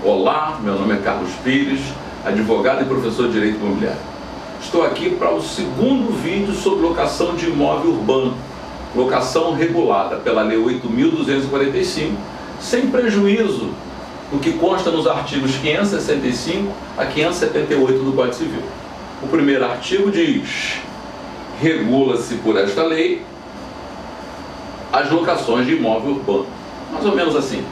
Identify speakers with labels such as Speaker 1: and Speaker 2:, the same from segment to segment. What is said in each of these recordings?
Speaker 1: Olá, meu nome é Carlos Pires, advogado e professor de Direito Imobiliário. Estou aqui para o segundo vídeo sobre locação de imóvel urbano, locação regulada pela Lei 8.245, sem prejuízo do que consta nos artigos 565 a 578 do Código Civil. O primeiro artigo diz: regula-se por esta lei as locações de imóvel urbano. Mais ou menos assim.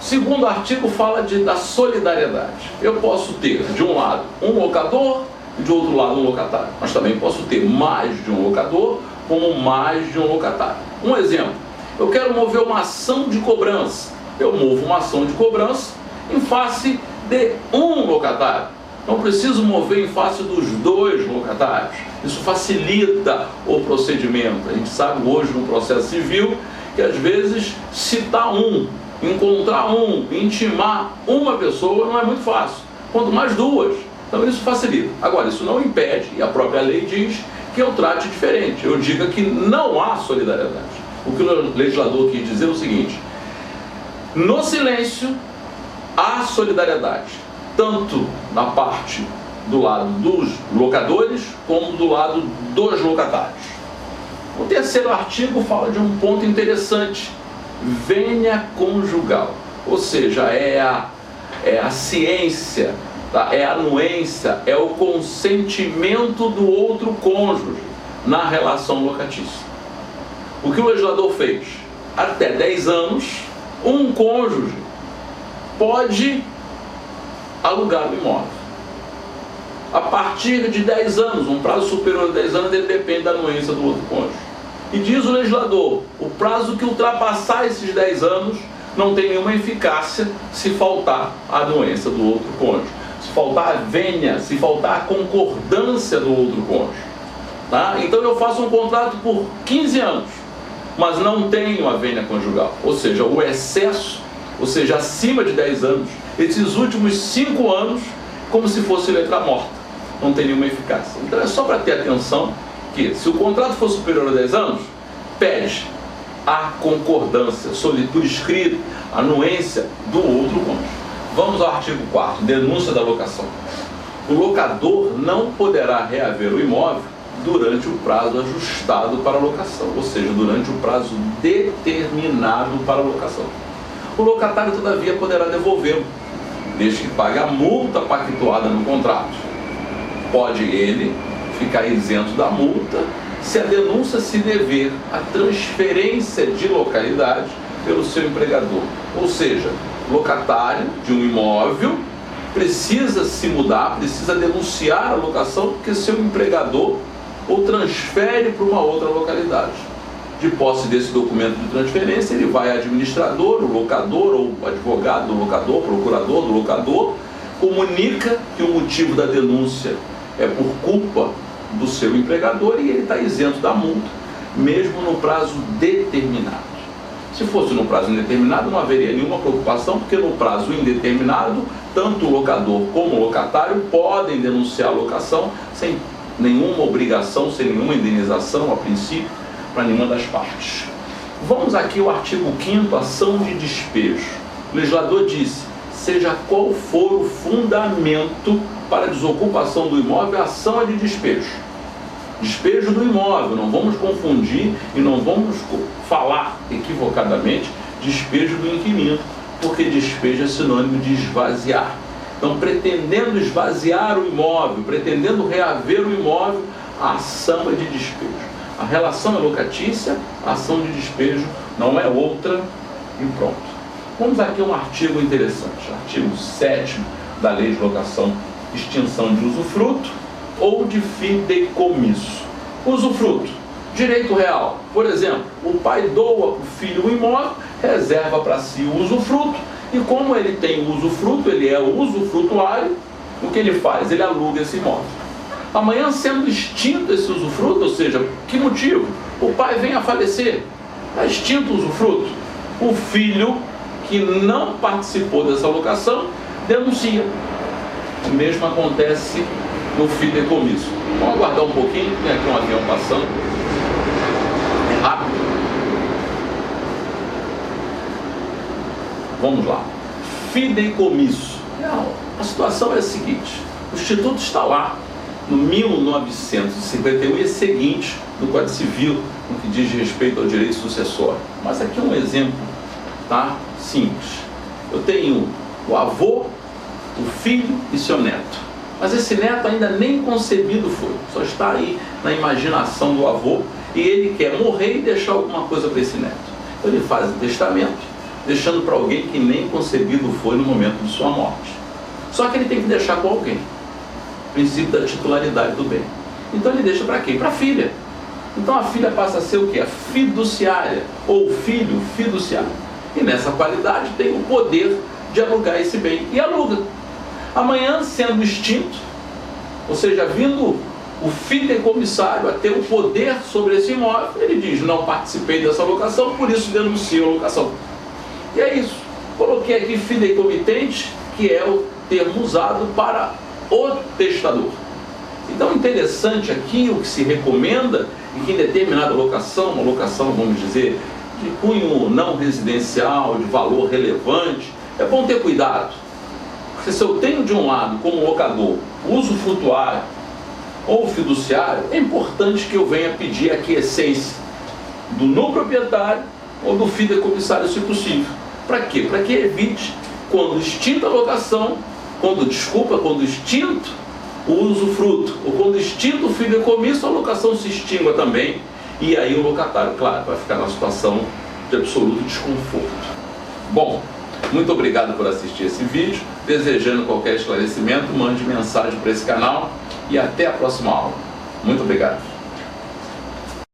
Speaker 1: O segundo artigo fala da solidariedade. Eu posso ter, de um lado, um locador e de outro lado um locatário. Mas também posso ter mais de um locador como mais de um locatário. Um exemplo: eu quero mover uma ação de cobrança. Eu movo uma ação de cobrança em face de um locatário. Não preciso mover em face dos dois locatários. Isso facilita o procedimento. A gente sabe hoje no processo civil que às vezes citar um, encontrar um, intimar uma pessoa não é muito fácil, quanto mais duas. Então isso facilita. Agora, isso não impede, e a própria lei diz, que eu trate diferente. Eu diga que não há solidariedade. O que o legislador quis dizer é o seguinte: no silêncio há solidariedade, tanto na parte do lado dos locadores como do lado dos locatários. O terceiro artigo fala de um ponto interessante: vênia conjugal, ou seja, é a ciência, é a anuência, é o consentimento do outro cônjuge na relação locatícia. O que o legislador fez? Até 10 anos, um cônjuge pode alugar o imóvel. A partir de 10 anos, um prazo superior a 10 anos, ele depende da anuência do outro cônjuge. E diz o legislador: o prazo que ultrapassar esses 10 anos não tem nenhuma eficácia se faltar a anuência do outro cônjuge, se faltar a vênia, se faltar a concordância do outro cônjuge. Tá? Então eu faço um contrato por 15 anos, mas não tenho a vênia conjugal, ou seja, o excesso, ou seja, acima de 10 anos, esses últimos 5 anos, como se fosse letra morta, não tem nenhuma eficácia. Então é só para ter atenção que, se o contrato for superior a 10 anos, pede a concordância, por escrito, a anuência do outro cônjuge. Vamos ao artigo 4º, denúncia da locação. O locador não poderá reaver o imóvel durante o prazo ajustado para a locação, ou seja, durante o prazo determinado para a locação. O locatário, todavia, poderá devolvê-lo, desde que pague a multa pactuada no contrato. Pode ele ficar isento da multa se a denúncia se dever à transferência de localidade pelo seu empregador. Ou seja, locatário de um imóvel precisa se mudar, precisa denunciar a locação porque seu empregador o transfere para uma outra localidade. De posse desse documento de transferência, ele vai ao administrador, o locador, ou o advogado do locador, procurador do locador, comunica que o motivo da denúncia é por culpa do seu empregador e ele está isento da multa, mesmo no prazo determinado. Se fosse no prazo indeterminado, não haveria nenhuma preocupação, porque no prazo indeterminado, tanto o locador como o locatário podem denunciar a locação sem nenhuma obrigação, sem nenhuma indenização, a princípio, para nenhuma das partes. Vamos aqui ao artigo 5º, ação de despejo. O legislador disse: seja qual for o fundamento para a desocupação do imóvel, a ação é de despejo. Despejo do imóvel, não vamos confundir e não vamos falar equivocadamente despejo do inquilino, porque despejo é sinônimo de esvaziar. Então, pretendendo esvaziar o imóvel, pretendendo reaver o imóvel, a ação é de despejo. A relação é locatícia, a ação de despejo não é outra e pronto. Vamos aqui a um artigo interessante, artigo 7º da Lei de Locação: extinção de usufruto ou de fideicomisso. Usufruto, direito real. Por exemplo, o pai doa para o filho um imóvel, reserva para si o usufruto, e como ele tem o usufruto, ele é o usufrutuário, o que ele faz? Ele aluga esse imóvel. Amanhã, sendo extinto esse usufruto, ou seja, que motivo? O pai vem a falecer, está extinto o usufruto. O filho que não participou dessa locação denuncia. O mesmo acontece no fideicomisso. Vamos aguardar um pouquinho, tem aqui um avião passando. É rápido. Vamos lá. Fideicomisso. Não, a situação é a seguinte: o Instituto está lá no 1951 e é seguinte do Código Civil no que diz respeito ao direito sucessório. Mas aqui é um exemplo, tá? Simples. Eu tenho o avô, o filho e seu neto. Mas esse neto ainda nem concebido foi, só está aí na imaginação do avô e ele quer morrer e deixar alguma coisa para esse neto. Então ele faz um testamento, deixando para alguém que nem concebido foi no momento de sua morte. Só que ele tem que deixar com alguém. Princípio da titularidade do bem. Então ele deixa para quem? Para a filha. Então a filha passa a ser o quê? A fiduciária, ou o filho fiduciário. E nessa qualidade tem o poder de alugar esse bem. E aluga. Amanhã, sendo extinto, ou seja, vindo o fideicomissário a ter o poder sobre esse imóvel, ele diz: não participei dessa locação, por isso denuncio a locação. E é isso. Coloquei aqui fideicomitente, que é o termo usado para o testador. Então, interessante aqui o que se recomenda e que em determinada locação, uma locação, vamos dizer, de cunho não residencial, de valor relevante, é bom ter cuidado. Porque se eu tenho de um lado, como locador, uso frutuário ou fiduciário, é importante que eu venha pedir a aquiescência do não proprietário ou do fideicomissário, se possível. Para quê? Para que evite, quando extinta a locação, quando extinto o usufruto, ou quando extinto o fideicomisso, a locação se extingua também, e aí o locatário, claro, vai ficar numa situação de absoluto desconforto. Bom, muito obrigado por assistir esse vídeo. Desejando qualquer esclarecimento, mande mensagem para esse canal e até a próxima aula. Muito obrigado.